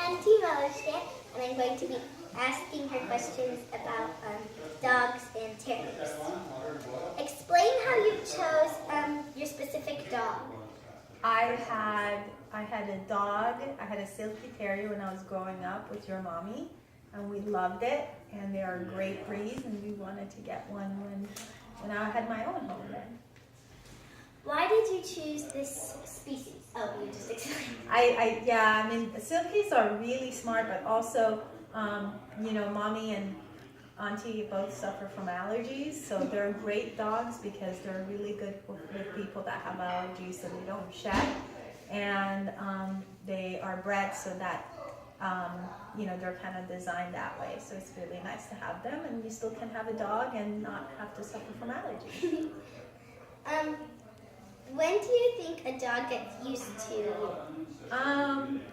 Auntie Melissa, and I'm going to be asking her questions about dogs and terriers. Explain how you chose your specific dog. I had a dog. I had a Silky Terrier when I was growing up with your mommy, and we loved it. And they are a great breed, and we wanted to get one when I had my own home then. Why did you choose this species? Oh, you just explained. I mean, Silkies are really smart, but also, mommy and auntie both suffer from allergies, so they're great dogs because they're really good with people that have allergies, so they don't shed, and they are bred so that they're kind of designed that way. So it's really nice to have them, and you still can have a dog and not have to suffer from allergies. When do you think a dog gets used to you?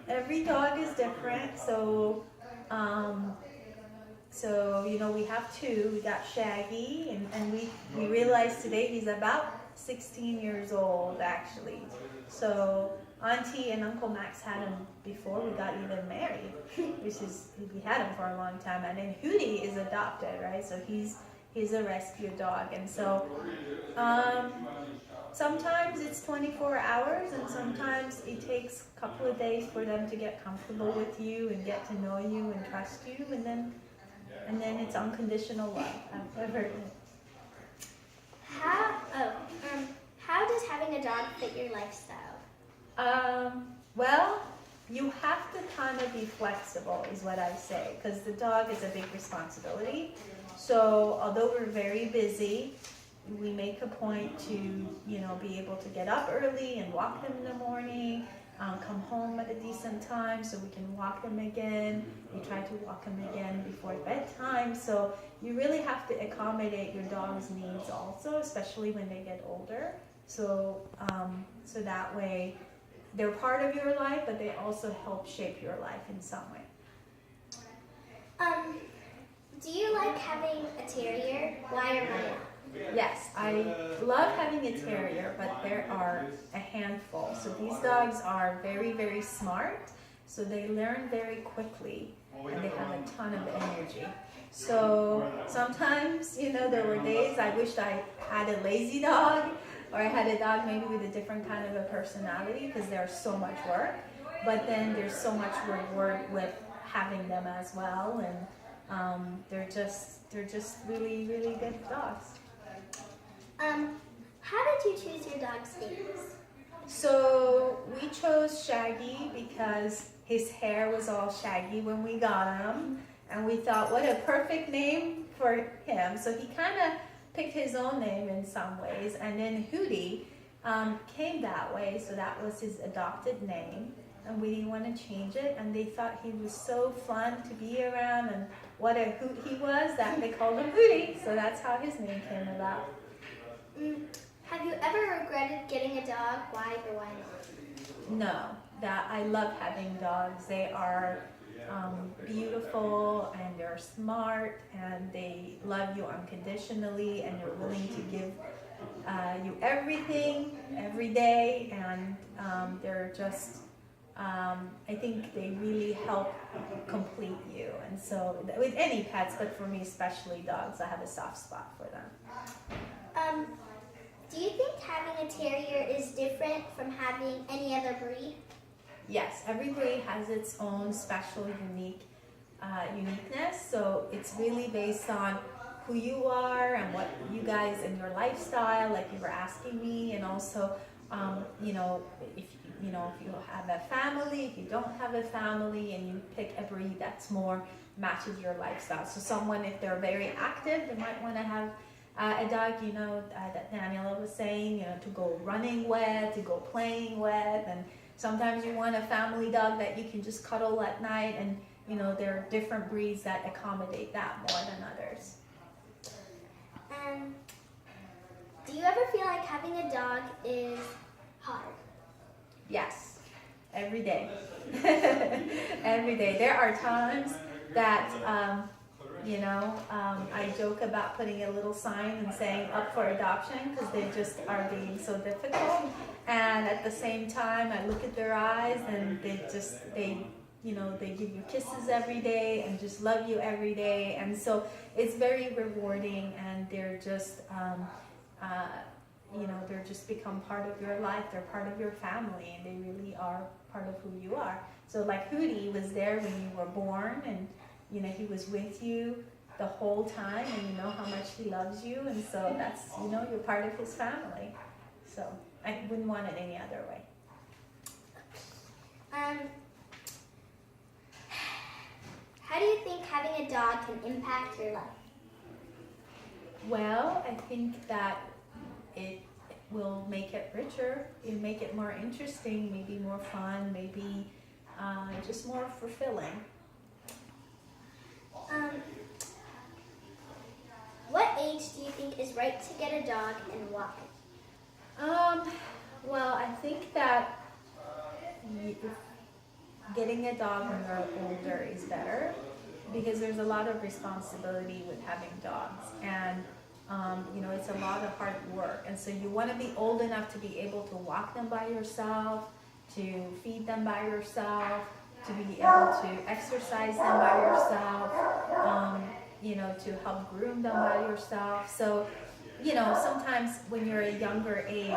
Every dog is different, so we have two. We got Shaggy, and we realized today he's about 16 years old actually. So Auntie and Uncle Max had him before we got even married, we had him for a long time. And then Hootie is adopted, right? So he's a rescue dog, and so sometimes it's 24 hours, and sometimes it takes a couple of days for them to get comfortable with you and get to know you and trust you, and then it's unconditional love. I've heard it. How does having a dog fit your lifestyle? Well, you have to kind of be flexible, is what I say, because the dog is a big responsibility. So although we're very busy, we make a point to, be able to get up early and walk them in the morning, come home at a decent time so we can walk them again. We try to walk them again before bedtime. So you really have to accommodate your dog's needs also, especially when they get older. So that way they're part of your life, but they also help shape your life in some way. Do you like having a terrier? Why or why not? Yes, I love having a terrier, but there are a handful. So these dogs are very, very smart, so they learn very quickly, and they have a ton of energy. So sometimes, there were days I wished I had a lazy dog, or I had a dog maybe with a different kind of a personality, because they're so much work. But then there's so much reward with having them as well, and they're just really, really good dogs. How did you choose your dog's names? So we chose Shaggy because his hair was all shaggy when we got him, and we thought, what a perfect name for him. So he kind of picked his own name in some ways, and then Hootie came that way, so that was his adopted name, and we didn't want to change it, and they thought he was so fun to be around, and what a hoot he was, that they called him Hootie, so that's how his name came about. Have you ever regretted getting a dog? Why or why not? No, I love having dogs. They are beautiful, and they're smart, and they love you unconditionally, and they're willing to give you everything every day, and they're just I think they really help complete you. And so with any pets, but for me especially dogs, I have a soft spot for them. Do you think having a terrier is different from having any other breed? Yes, every breed has its own special, uniqueness. So it's really based on who you are and what you guys and your lifestyle, like you were asking me, and also, if you have a family, if you don't have a family, and you pick a breed that's more matches your lifestyle. So someone, if they're very active, they might want to have a dog, that Daniela was saying, to go running with, to go playing with, and sometimes you want a family dog that you can just cuddle at night, and there are different breeds that accommodate that more than others. Do you ever feel like having a dog is hard? Yes, every day. Every day. There are times that I joke about putting a little sign and saying up for adoption, because they just are being so difficult. And at the same time, I look at their eyes, and they they give you kisses every day and just love you every day. And so it's very rewarding, and they're just, they're just become part of your life. They're part of your family, and they really are part of who you are. So like Hootie was there when you were born, and he was with you the whole time, and you know how much he loves you, and so that's, you're part of his family. So I wouldn't want it any other way. How do you think having a dog can impact your life? Well, I think that it will make it richer. It'll make it more interesting, maybe more fun, maybe just more fulfilling. What age do you think is right to get a dog, and why? Well, I think that getting a dog when you're older is better, because there's a lot of responsibility with having dogs, and it's a lot of hard work, and so you want to be old enough to be able to walk them by yourself, to feed them by yourself, to be able to exercise them by yourself, to help groom them by yourself. So sometimes when you're a younger age,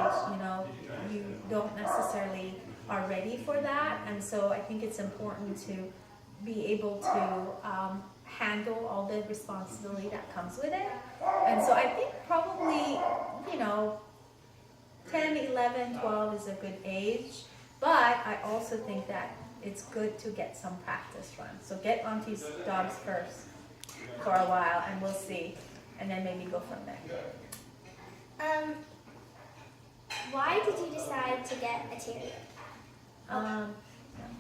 you don't necessarily are ready for that, and so I think it's important to be able to handle all the responsibility that comes with it. And so I think probably 10, 11, 12 is a good age, but I also think that it's good to get some practice run. So get onto dogs first for a while, and we'll see, and then maybe go from there. Why did you decide to get a terrier?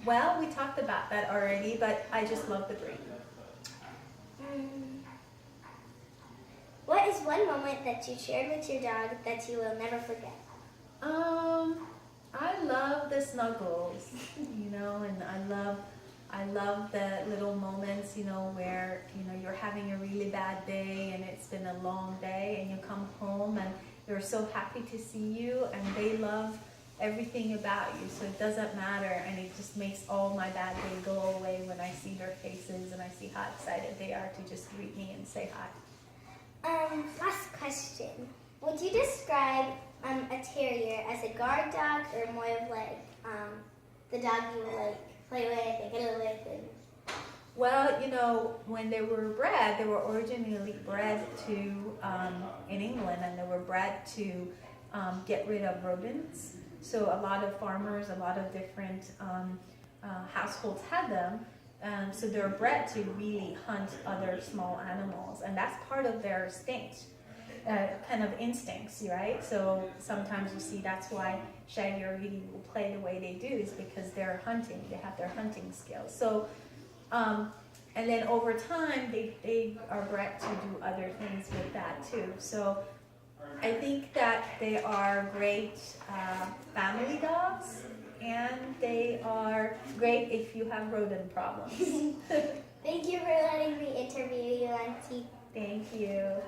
Well, we talked about that already, but I just love the breed. What is one moment that you shared with your dog that you will never forget? I love the snuggles, and I love the little moments, where, you're having a really bad day and it's been a long day, and you come home and they're so happy to see you, and they love everything about you, so it doesn't matter, and it just makes all my bad day go away when I see their faces and I see how excited they are to just greet me and say hi. Last question. Would you describe a terrier as a guard dog, or more of like the dog you would play with and get with? Well, when they were bred, they were originally bred to in England, and they were bred to get rid of rodents. So a lot of farmers, a lot of different households had them. So they're bred to really hunt other small animals, and that's part of their instinct, kind of instincts, right? So sometimes you see that's why Shaggy or Rudy will play the way they do, is because they're hunting. They have their hunting skills. So, and then over time, they are bred to do other things with that too. So I think that they are great family dogs, and they are great if you have rodent problems. Thank you for letting me interview you, Auntie. Thank you.